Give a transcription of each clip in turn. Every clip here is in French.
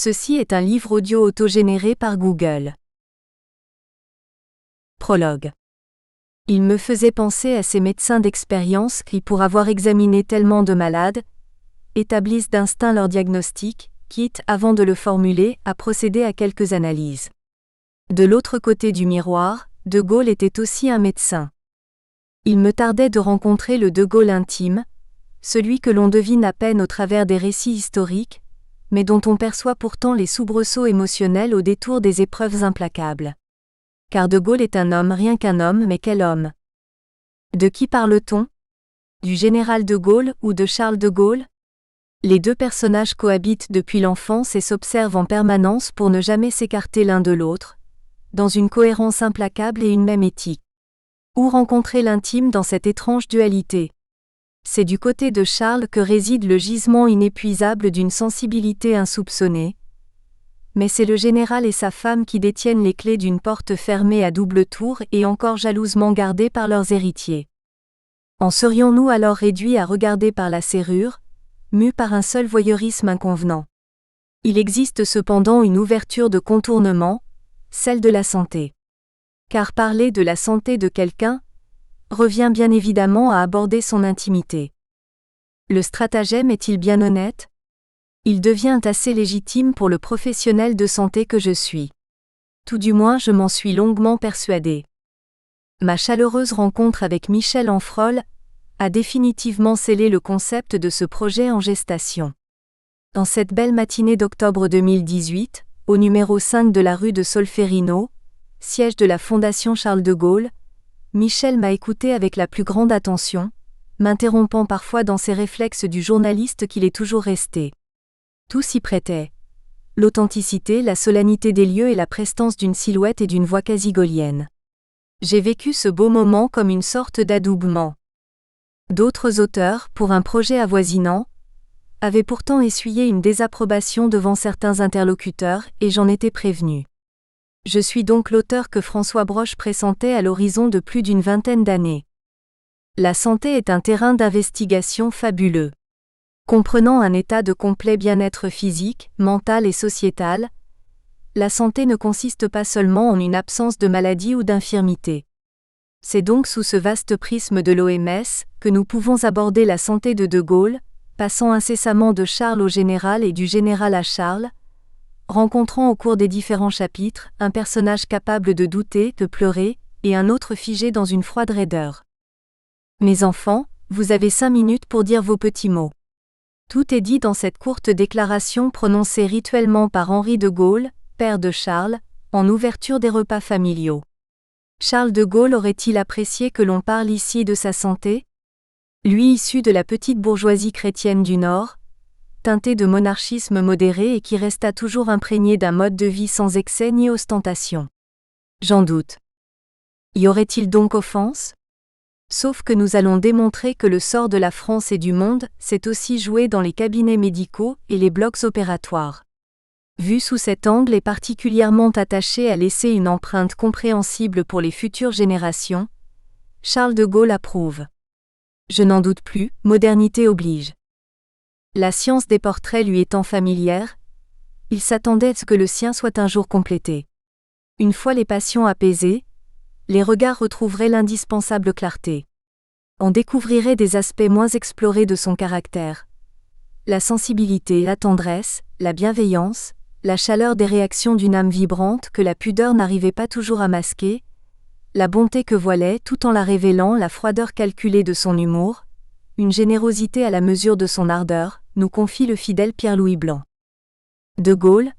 Ceci est un livre audio autogénéré par Google. Prologue. Il me faisait penser à ces médecins d'expérience qui, pour avoir examiné tellement de malades, établissent d'instinct leur diagnostic, quitte, avant de le formuler, à procéder à quelques analyses. De l'autre côté du miroir, De Gaulle était aussi un médecin. Il me tardait de rencontrer le De Gaulle intime, celui que l'on devine à peine au travers des récits historiques, mais dont on perçoit pourtant les soubresauts émotionnels au détour des épreuves implacables. Car De Gaulle est un homme, rien qu'un homme, mais quel homme? De qui parle-t-on? Du général De Gaulle ou de Charles de Gaulle? Les deux personnages cohabitent depuis l'enfance et s'observent en permanence pour ne jamais s'écarter l'un de l'autre, dans une cohérence implacable et une même éthique. Où rencontrer l'intime dans cette étrange dualité? C'est du côté de Charles que réside le gisement inépuisable d'une sensibilité insoupçonnée. Mais c'est le général et sa femme qui détiennent les clés d'une porte fermée à double tour et encore jalousement gardée par leurs héritiers. En serions-nous alors réduits à regarder par la serrure, mus par un seul voyeurisme inconvenant? Il existe cependant une ouverture de contournement, celle de la santé. Car parler de la santé de quelqu'un revient bien évidemment à aborder son intimité. Le stratagème est-il bien honnête? Il devient assez légitime pour le professionnel de santé que je suis. Tout du moins je m'en suis longuement persuadé. Ma chaleureuse rencontre avec Michel Enfrol a définitivement scellé le concept de ce projet en gestation. Dans cette belle matinée d'octobre 2018, au numéro 5 de la rue de Solferino, siège de la Fondation Charles de Gaulle, Michel m'a écouté avec la plus grande attention, m'interrompant parfois dans ses réflexes du journaliste qu'il est toujours resté. Tout s'y prêtait. L'authenticité, la solennité des lieux et la prestance d'une silhouette et d'une voix quasi gaulienne. J'ai vécu ce beau moment comme une sorte d'adoubement. D'autres auteurs, pour un projet avoisinant, avaient pourtant essuyé une désapprobation devant certains interlocuteurs et j'en étais prévenu. Je suis donc l'auteur que François Broche pressentait à l'horizon de plus d'une vingtaine d'années. La santé est un terrain d'investigation fabuleux. Comprenant un état de complet bien-être physique, mental et sociétal, la santé ne consiste pas seulement en une absence de maladie ou d'infirmité. C'est donc sous ce vaste prisme de l'OMS que nous pouvons aborder la santé de De Gaulle, passant incessamment de Charles au général et du général à Charles, rencontrant au cours des différents chapitres un personnage capable de douter, de pleurer, et un autre figé dans une froide raideur. Mes enfants, vous avez 5 minutes pour dire vos petits mots. Tout est dit dans cette courte déclaration prononcée rituellement par Henri de Gaulle, père de Charles, en ouverture des repas familiaux. Charles de Gaulle aurait-il apprécié que l'on parle ici de sa santé? Lui issu de la petite bourgeoisie chrétienne du Nord, teinté de monarchisme modéré et qui resta toujours imprégné d'un mode de vie sans excès ni ostentation. J'en doute. Y aurait-il donc offense? Sauf que nous allons démontrer que le sort de la France et du monde s'est aussi joué dans les cabinets médicaux et les blocs opératoires. Vu sous cet angle et particulièrement attaché à laisser une empreinte compréhensible pour les futures générations, Charles de Gaulle approuve. Je n'en doute plus, modernité oblige. La science des portraits lui étant familière, il s'attendait à ce que le sien soit un jour complété. Une fois les passions apaisées, les regards retrouveraient l'indispensable clarté. On découvrirait des aspects moins explorés de son caractère. La sensibilité, la tendresse, la bienveillance, la chaleur des réactions d'une âme vibrante que la pudeur n'arrivait pas toujours à masquer, la bonté que voilait, tout en la révélant, la froideur calculée de son humour, une générosité à la mesure de son ardeur, nous confie le fidèle Pierre-Louis Blanc. De Gaulle,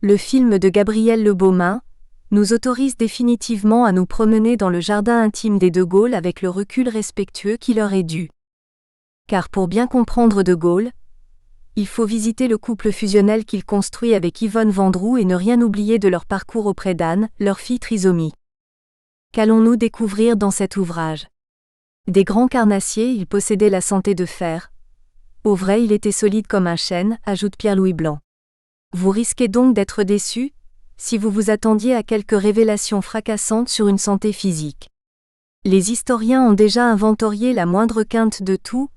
le film de Gabriel Le Beaumain, nous autorise définitivement à nous promener dans le jardin intime des De Gaulle avec le recul respectueux qui leur est dû. Car pour bien comprendre De Gaulle, il faut visiter le couple fusionnel qu'il construit avec Yvonne Vendroux et ne rien oublier de leur parcours auprès d'Anne, leur fille trisomie. Qu'allons-nous découvrir dans cet ouvrage? Des grands carnassiers, il possédait la santé de fer. Au vrai, il était solide comme un chêne, ajoute Pierre-Louis Blanc. Vous risquez donc d'être déçus, si vous vous attendiez à quelques révélations fracassantes sur une santé physique. Les historiens ont déjà inventorié la moindre quinte de tout,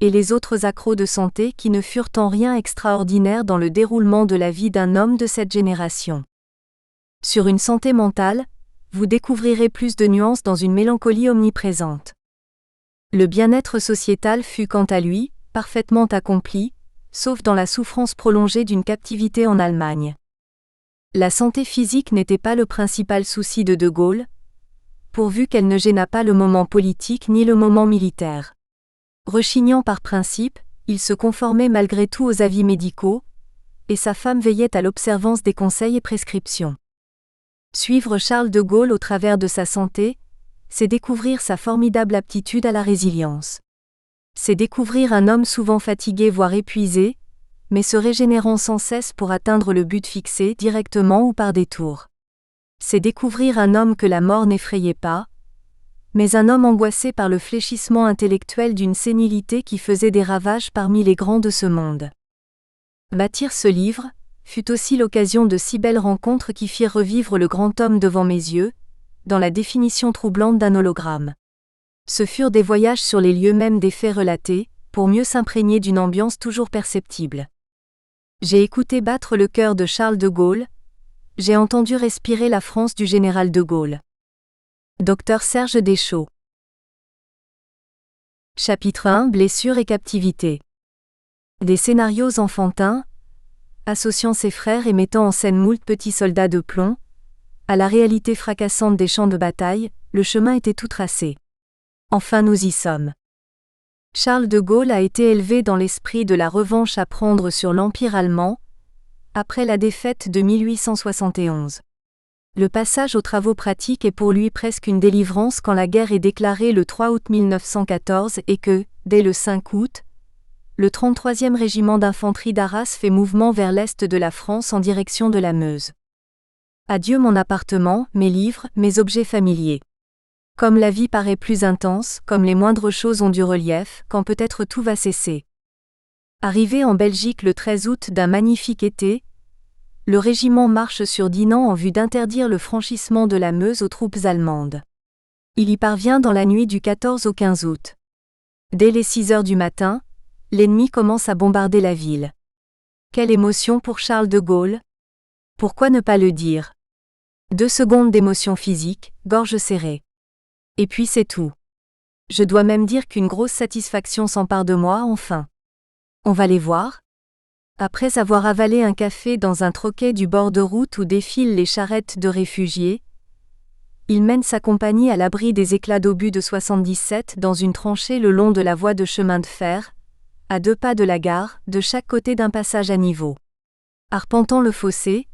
et les autres accros de santé qui ne furent en rien extraordinaires dans le déroulement de la vie d'un homme de cette génération. Sur une santé mentale, vous découvrirez plus de nuances dans une mélancolie omniprésente. Le bien-être sociétal fut quant à lui, parfaitement accompli, sauf dans la souffrance prolongée d'une captivité en Allemagne. La santé physique n'était pas le principal souci de Gaulle, pourvu qu'elle ne gênât pas le moment politique ni le moment militaire. Rechignant par principe, il se conformait malgré tout aux avis médicaux, et sa femme veillait à l'observance des conseils et prescriptions. Suivre Charles de Gaulle au travers de sa santé, c'est découvrir sa formidable aptitude à la résilience. C'est découvrir un homme souvent fatigué voire épuisé, mais se régénérant sans cesse pour atteindre le but fixé directement ou par détour. C'est découvrir un homme que la mort n'effrayait pas, mais un homme angoissé par le fléchissement intellectuel d'une sénilité qui faisait des ravages parmi les grands de ce monde. Bâtir ce livre fut aussi l'occasion de si belles rencontres qui firent revivre le grand homme devant mes yeux, dans la définition troublante d'un hologramme. Ce furent des voyages sur les lieux mêmes des faits relatés, pour mieux s'imprégner d'une ambiance toujours perceptible. J'ai écouté battre le cœur de Charles de Gaulle, j'ai entendu respirer la France du général de Gaulle. Dr Serge Deschaux. Chapitre 1 Blessures et captivité. Des scénarios enfantins, associant ses frères et mettant en scène moult petits soldats de plomb, à la réalité fracassante des champs de bataille, le chemin était tout tracé. Enfin nous y sommes. Charles de Gaulle a été élevé dans l'esprit de la revanche à prendre sur l'Empire allemand, après la défaite de 1871. Le passage aux travaux pratiques est pour lui presque une délivrance quand la guerre est déclarée le 3 août 1914 et que, dès le 5 août, le 33e régiment d'infanterie d'Arras fait mouvement vers l'est de la France en direction de la Meuse. Adieu mon appartement, mes livres, mes objets familiers. Comme la vie paraît plus intense, comme les moindres choses ont du relief, quand peut-être tout va cesser. Arrivé en Belgique le 13 août d'un magnifique été, le régiment marche sur Dinant en vue d'interdire le franchissement de la Meuse aux troupes allemandes. Il y parvient dans la nuit du 14 au 15 août. Dès les 6 heures du matin, l'ennemi commence à bombarder la ville. Quelle émotion pour Charles de Gaulle! Pourquoi ne pas le dire? 2 secondes d'émotion physique, gorge serrée. Et puis c'est tout. Je dois même dire qu'une grosse satisfaction s'empare de moi enfin. On va les voir? Après avoir avalé un café dans un troquet du bord de route où défilent les charrettes de réfugiés, il mène sa compagnie à l'abri des éclats d'obus de 77 dans une tranchée le long de la voie de chemin de fer, à 2 pas de la gare, de chaque côté d'un passage à niveau. Arpentant le fossé,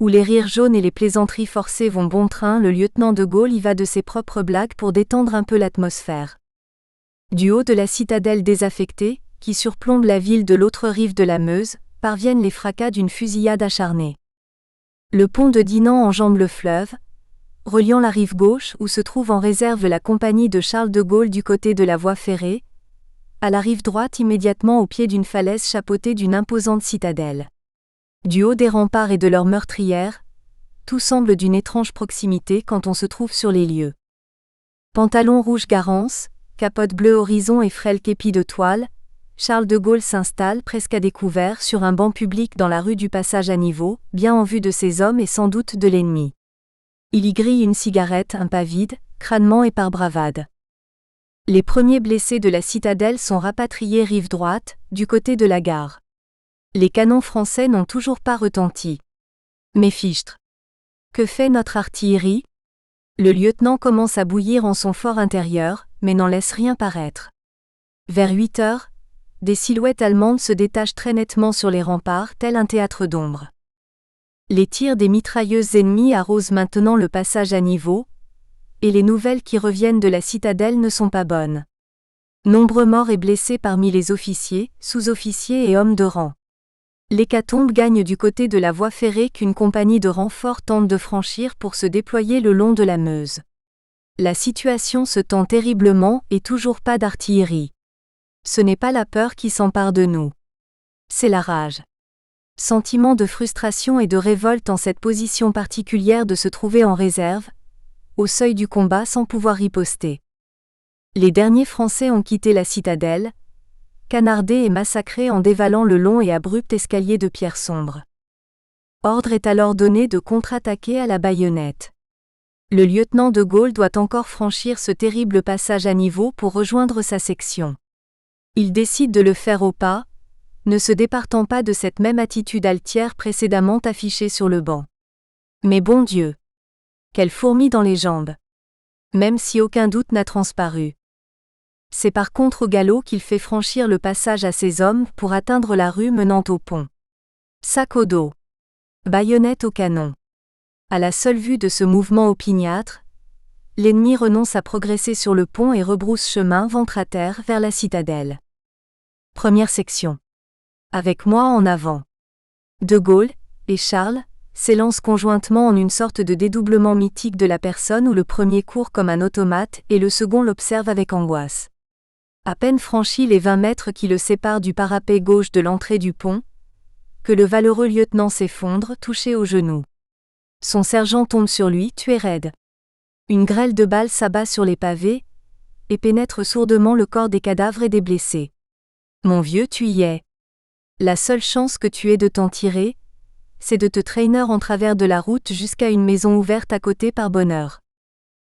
où les rires jaunes et les plaisanteries forcées vont bon train, le lieutenant de Gaulle y va de ses propres blagues pour détendre un peu l'atmosphère. Du haut de la citadelle désaffectée, qui surplombe la ville de l'autre rive de la Meuse, parviennent les fracas d'une fusillade acharnée. Le pont de Dinant enjambe le fleuve, reliant la rive gauche où se trouve en réserve la compagnie de Charles de Gaulle du côté de la voie ferrée, à la rive droite immédiatement au pied d'une falaise chapeautée d'une imposante citadelle. Du haut des remparts et de leurs meurtrières, tout semble d'une étrange proximité quand on se trouve sur les lieux. Pantalon rouge Garance, capote bleue horizon et frêle képi de toile, Charles de Gaulle s'installe presque à découvert sur un banc public dans la rue du Passage à Niveau, bien en vue de ses hommes et sans doute de l'ennemi. Il y grille une cigarette un pas vide, crânement et par bravade. Les premiers blessés de la citadelle sont rapatriés rive droite, du côté de la gare. Les canons français n'ont toujours pas retenti. Mais fichtre! Que fait notre artillerie? Le lieutenant commence à bouillir en son fort intérieur, mais n'en laisse rien paraître. Vers 8 heures, des silhouettes allemandes se détachent très nettement sur les remparts, tel un théâtre d'ombre. Les tirs des mitrailleuses ennemies arrosent maintenant le passage à niveau, et les nouvelles qui reviennent de la citadelle ne sont pas bonnes. Nombreux morts et blessés parmi les officiers, sous-officiers et hommes de rang. L'hécatombe gagne du côté de la voie ferrée qu'une compagnie de renforts tente de franchir pour se déployer le long de la Meuse. La situation se tend terriblement et toujours pas d'artillerie. Ce n'est pas la peur qui s'empare de nous. C'est la rage. Sentiment de frustration et de révolte en cette position particulière de se trouver en réserve, au seuil du combat sans pouvoir riposter. Les derniers Français ont quitté la citadelle, canardé et massacré en dévalant le long et abrupt escalier de pierre sombre. Ordre est alors donné de contre-attaquer à la baïonnette. Le lieutenant de Gaulle doit encore franchir ce terrible passage à niveau pour rejoindre sa section. Il décide de le faire au pas, ne se départant pas de cette même attitude altière précédemment affichée sur le banc. Mais bon Dieu! Quelle fourmi dans les jambes! Même si aucun doute n'a transparu. C'est par contre au galop qu'il fait franchir le passage à ses hommes pour atteindre la rue menant au pont. Sac au dos. Baïonnette au canon. À la seule vue de ce mouvement opiniâtre, l'ennemi renonce à progresser sur le pont et rebrousse chemin ventre à terre vers la citadelle. Première section. Avec moi en avant. De Gaulle et Charles s'élancent conjointement en une sorte de dédoublement mythique de la personne où le premier court comme un automate et le second l'observe avec angoisse. À peine franchi les 20 mètres qui le séparent du parapet gauche de l'entrée du pont, que le valeureux lieutenant s'effondre, touché au genou. Son sergent tombe sur lui, tué raide. Une grêle de balles s'abat sur les pavés et pénètre sourdement le corps des cadavres et des blessés. Mon vieux, tu y es. La seule chance que tu aies de t'en tirer, c'est de te traîner en travers de la route jusqu'à une maison ouverte à côté par bonheur.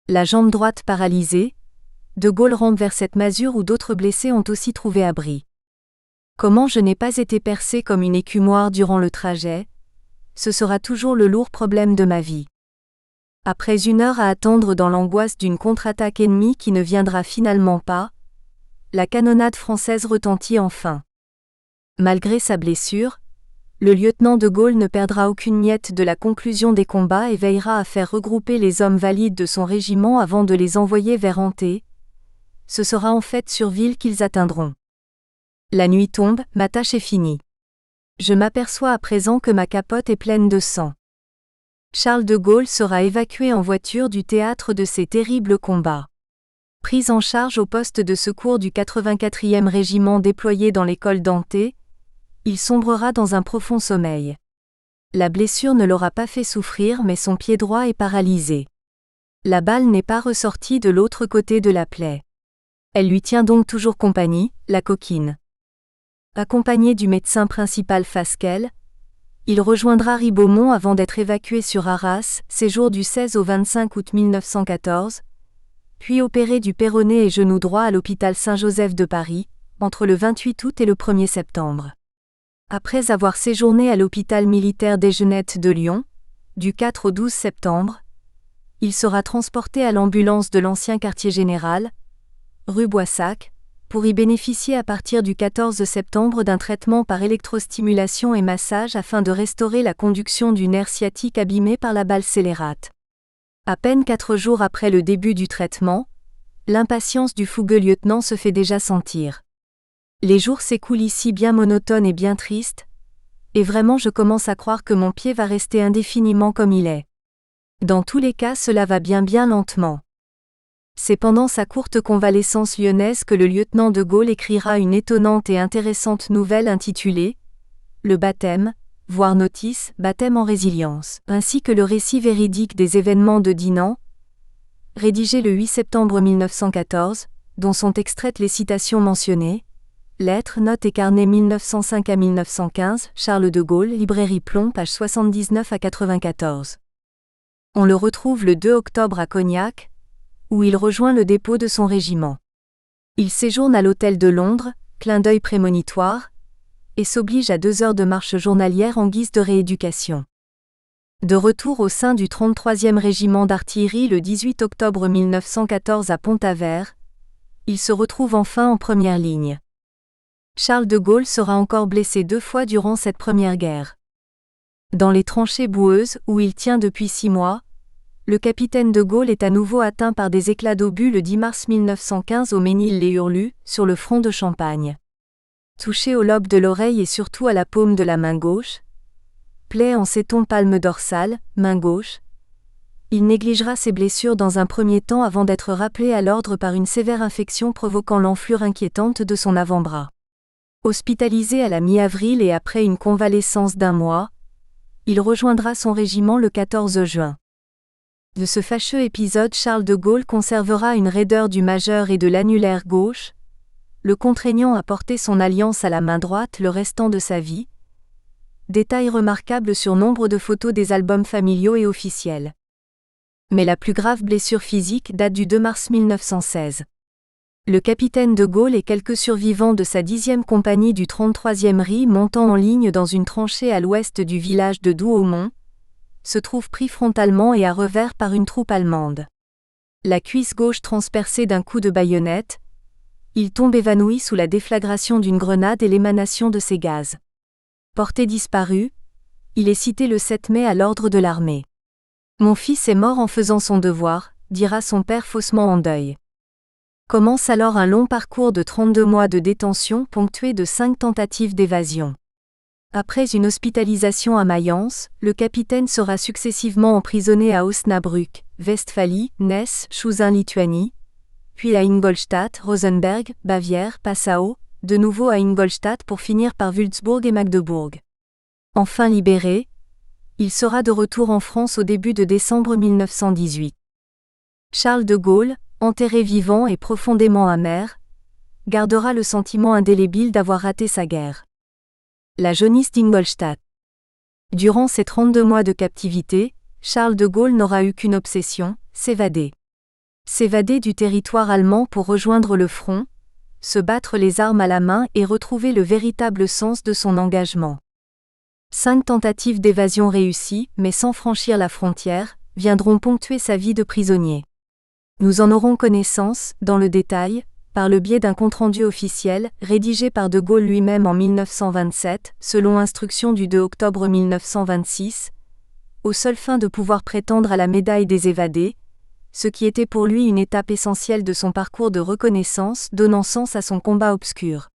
La jambe droite paralysée, De Gaulle rampe vers cette masure où d'autres blessés ont aussi trouvé abri. Comment je n'ai pas été percé comme une écumoire durant le trajet, ce sera toujours le lourd problème de ma vie. Après 1 heure à attendre dans l'angoisse d'une contre-attaque ennemie qui ne viendra finalement pas, la canonnade française retentit enfin. Malgré sa blessure, le lieutenant de Gaulle ne perdra aucune miette de la conclusion des combats et veillera à faire regrouper les hommes valides de son régiment avant de les envoyer vers Antey. Ce sera en fait sur Ville qu'ils atteindront. La nuit tombe, ma tâche est finie. Je m'aperçois à présent que ma capote est pleine de sang. Charles de Gaulle sera évacué en voiture du théâtre de ces terribles combats. Pris en charge au poste de secours du 84e régiment déployé dans l'école d'Antey, il sombrera dans un profond sommeil. La blessure ne l'aura pas fait souffrir mais son pied droit est paralysé. La balle n'est pas ressortie de l'autre côté de la plaie. Elle lui tient donc toujours compagnie, la coquine. Accompagné du médecin principal Fasquelle, il rejoindra Ribemont avant d'être évacué sur Arras, séjour du 16 au 25 août 1914, puis opéré du péroné et genou droit à l'hôpital Saint-Joseph de Paris, entre le 28 août et le 1er septembre. Après avoir séjourné à l'hôpital militaire des Genettes de Lyon, du 4 au 12 septembre, il sera transporté à l'ambulance de l'ancien quartier général, rue Boissac, pour y bénéficier à partir du 14 septembre d'un traitement par électrostimulation et massage afin de restaurer la conduction du nerf sciatique abîmé par la balle scélérate. À peine 4 jours après le début du traitement, l'impatience du fougueux lieutenant se fait déjà sentir. Les jours s'écoulent ici bien monotones et bien tristes, et vraiment je commence à croire que mon pied va rester indéfiniment comme il est. Dans tous les cas cela va bien lentement. C'est pendant sa courte convalescence lyonnaise que le lieutenant de Gaulle écrira une étonnante et intéressante nouvelle intitulée « Le baptême », voire notice « Baptême en résilience », ainsi que le récit véridique des événements de Dinan, rédigé le 8 septembre 1914, dont sont extraites les citations mentionnées. Lettres, notes et carnets 1905 à 1915, Charles de Gaulle, Librairie Plomb, page 79 à 94. On le retrouve le 2 octobre à Cognac, où il rejoint le dépôt de son régiment. Il séjourne à l'hôtel de Londres, clin d'œil prémonitoire, et s'oblige à 2 heures de marche journalière en guise de rééducation. De retour au sein du 33e régiment d'artillerie le 18 octobre 1914 à Pont-Aven, il se retrouve enfin en première ligne. Charles de Gaulle sera encore blessé 2 fois durant cette première guerre. Dans les tranchées boueuses où il tient depuis 6 mois, le capitaine de Gaulle est à nouveau atteint par des éclats d'obus le 10 mars 1915 au Ménil-les-Hurlus, sur le front de Champagne. Touché au lobe de l'oreille et surtout à la paume de la main gauche, plaie en séton palme dorsale, main gauche, il négligera ses blessures dans un premier temps avant d'être rappelé à l'ordre par une sévère infection provoquant l'enflure inquiétante de son avant-bras. Hospitalisé à la mi-avril et après une convalescence d'1 mois, il rejoindra son régiment le 14 juin. De ce fâcheux épisode, Charles de Gaulle conservera une raideur du majeur et de l'annulaire gauche, le contraignant à porter son alliance à la main droite le restant de sa vie. Détail remarquable sur nombre de photos des albums familiaux et officiels. Mais la plus grave blessure physique date du 2 mars 1916. Le capitaine de Gaulle et quelques survivants de sa 10e compagnie du 33e RI montant en ligne dans une tranchée à l'ouest du village de Douaumont, se trouvent pris frontalement et à revers par une troupe allemande. La cuisse gauche transpercée d'un coup de baïonnette, il tombe évanoui sous la déflagration d'une grenade et l'émanation de ces gaz. Porté disparu, il est cité le 7 mai à l'ordre de l'armée. « Mon fils est mort en faisant son devoir », dira son père faussement en deuil. Commence alors un long parcours de 32 mois de détention ponctué de 5 tentatives d'évasion. Après une hospitalisation à Mayence, le capitaine sera successivement emprisonné à Osnabrück, Westphalie, Ness, Chouzin, Lituanie, puis à Ingolstadt, Rosenberg, Bavière, Passau, de nouveau à Ingolstadt pour finir par Wulzbourg et Magdebourg. Enfin libéré, il sera de retour en France au début de décembre 1918. Charles de Gaulle, enterré vivant et profondément amer, gardera le sentiment indélébile d'avoir raté sa guerre. La jaunisse d'Ingolstadt. Durant ces 32 mois de captivité, Charles de Gaulle n'aura eu qu'une obsession, s'évader. S'évader du territoire allemand pour rejoindre le front, se battre les armes à la main et retrouver le véritable sens de son engagement. 5 tentatives d'évasion réussies, mais sans franchir la frontière, viendront ponctuer sa vie de prisonnier. Nous en aurons connaissance, dans le détail, par le biais d'un compte-rendu officiel, rédigé par de Gaulle lui-même en 1927, selon instruction du 2 octobre 1926, aux seules fins de pouvoir prétendre à la médaille des évadés, ce qui était pour lui une étape essentielle de son parcours de reconnaissance donnant sens à son combat obscur.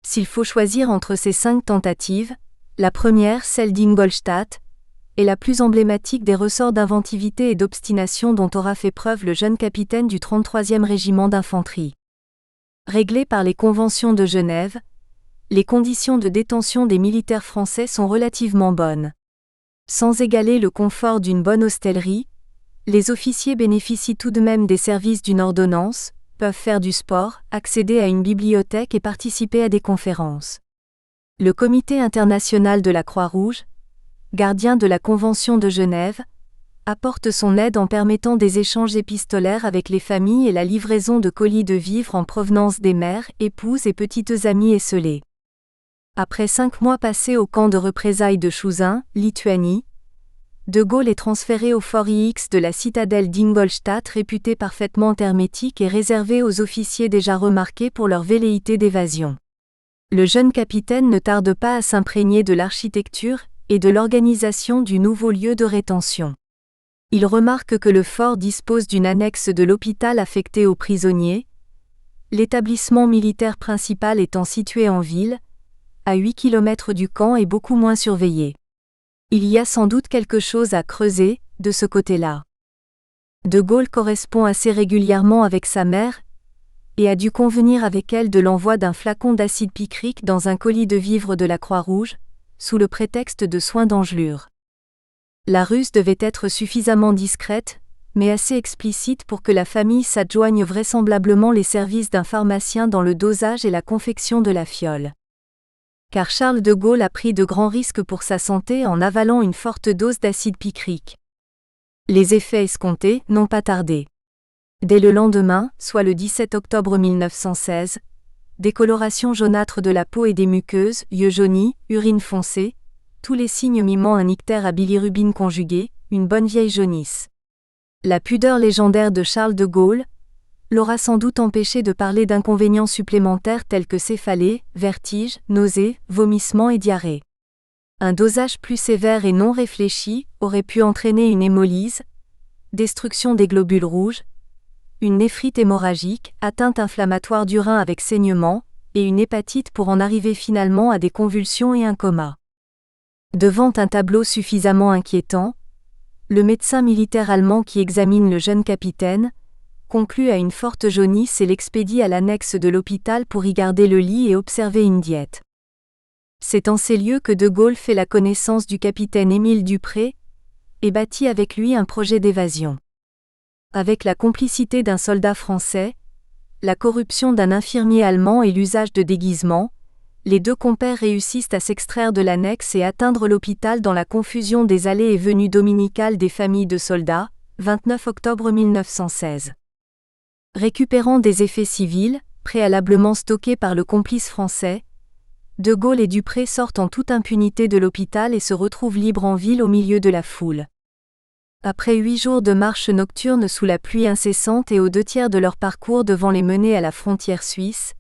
S'il faut choisir entre ces 5 tentatives, la première, celle d'Ingolstadt, est la plus emblématique des ressorts d'inventivité et d'obstination dont aura fait preuve le jeune capitaine du 33e régiment d'infanterie. Réglées par les conventions de Genève, les conditions de détention des militaires français sont relativement bonnes. Sans égaler le confort d'une bonne hostellerie, les officiers bénéficient tout de même des services d'une ordonnance, peuvent faire du sport, accéder à une bibliothèque et participer à des conférences. Le Comité international de la Croix-Rouge, gardien de la Convention de Genève, apporte son aide en permettant des échanges épistolaires avec les familles et la livraison de colis de vivres en provenance des mères, épouses et petites amies esselées. Après 5 mois passés au camp de représailles de Chouzin, Lituanie, de Gaulle est transféré au fort IX de la citadelle d'Ingolstadt réputé parfaitement hermétique et réservé aux officiers déjà remarqués pour leur velléité d'évasion. Le jeune capitaine ne tarde pas à s'imprégner de l'architecture et de l'organisation du nouveau lieu de rétention. Il remarque que le fort dispose d'une annexe de l'hôpital affecté aux prisonniers, l'établissement militaire principal étant situé en ville, à 8 km du camp et beaucoup moins surveillé. Il y a sans doute quelque chose à creuser, de ce côté-là. De Gaulle correspond assez régulièrement avec sa mère, et a dû convenir avec elle de l'envoi d'un flacon d'acide picrique dans un colis de vivres de la Croix-Rouge, sous le prétexte de soins d'engelure. La ruse devait être suffisamment discrète, mais assez explicite pour que la famille s'adjoigne vraisemblablement les services d'un pharmacien dans le dosage et la confection de la fiole. Car Charles de Gaulle a pris de grands risques pour sa santé en avalant une forte dose d'acide picrique. Les effets escomptés n'ont pas tardé. Dès le lendemain, soit le 17 octobre 1916, décoloration jaunâtre de la peau et des muqueuses, yeux jaunis, urine foncée, tous les signes mimant un ictère à bilirubine conjuguée, une bonne vieille jaunisse. La pudeur légendaire de Charles de Gaulle l'aura sans doute empêché de parler d'inconvénients supplémentaires tels que céphalée, vertige, nausées, vomissements et diarrhée. Un dosage plus sévère et non réfléchi aurait pu entraîner une hémolyse, destruction des globules rouges, une néphrite hémorragique, atteinte inflammatoire du rein avec saignement, et une hépatite pour en arriver finalement à des convulsions et un coma. Devant un tableau suffisamment inquiétant, le médecin militaire allemand qui examine le jeune capitaine conclut à une forte jaunisse et l'expédie à l'annexe de l'hôpital pour y garder le lit et observer une diète. C'est en ces lieux que de Gaulle fait la connaissance du capitaine Émile Dupré et bâtit avec lui un projet d'évasion. Avec la complicité d'un soldat français, la corruption d'un infirmier allemand et l'usage de déguisements, les deux compères réussissent à s'extraire de l'annexe et atteindre l'hôpital dans la confusion des allées et venues dominicales des familles de soldats, 29 octobre 1916. Récupérant des effets civils, préalablement stockés par le complice français, De Gaulle et Dupré sortent en toute impunité de l'hôpital et se retrouvent libres en ville au milieu de la foule. Après 8 jours de marche nocturne sous la pluie incessante et aux 2/3 de leur parcours devant les mener à la frontière suisse,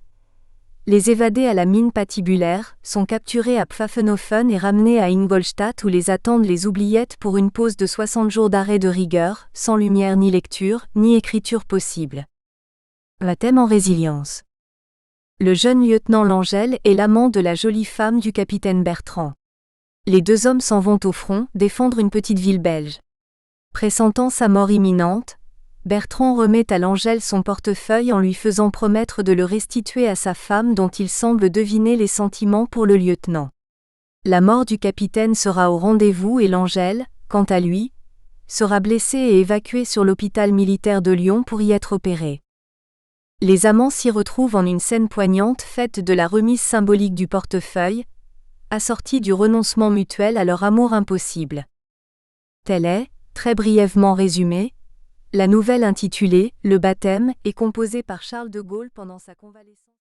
les évadés à la mine patibulaire sont capturés à Pfaffenhofen et ramenés à Ingolstadt où les attendent les oubliettes pour une pause de 60 jours d'arrêt de rigueur, sans lumière ni lecture, ni écriture possible. Baptême en résilience. Le jeune lieutenant Langel est l'amant de la jolie femme du capitaine Bertrand. Les deux hommes s'en vont au front, défendre une petite ville belge. Pressentant sa mort imminente, Bertrand remet à Langel son portefeuille en lui faisant promettre de le restituer à sa femme dont il semble deviner les sentiments pour le lieutenant. La mort du capitaine sera au rendez-vous et Langel, quant à lui, sera blessé et évacué sur l'hôpital militaire de Lyon pour y être opéré. Les amants s'y retrouvent en une scène poignante faite de la remise symbolique du portefeuille, assortie du renoncement mutuel à leur amour impossible. Telle est, très brièvement résumée, la nouvelle intitulée « Le baptême » est composée par Charles de Gaulle pendant sa convalescence.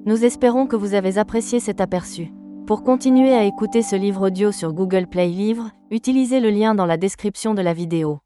Nous espérons que vous avez apprécié cet aperçu. Pour continuer à écouter ce livre audio sur Google Play Livres, utilisez le lien dans la description de la vidéo.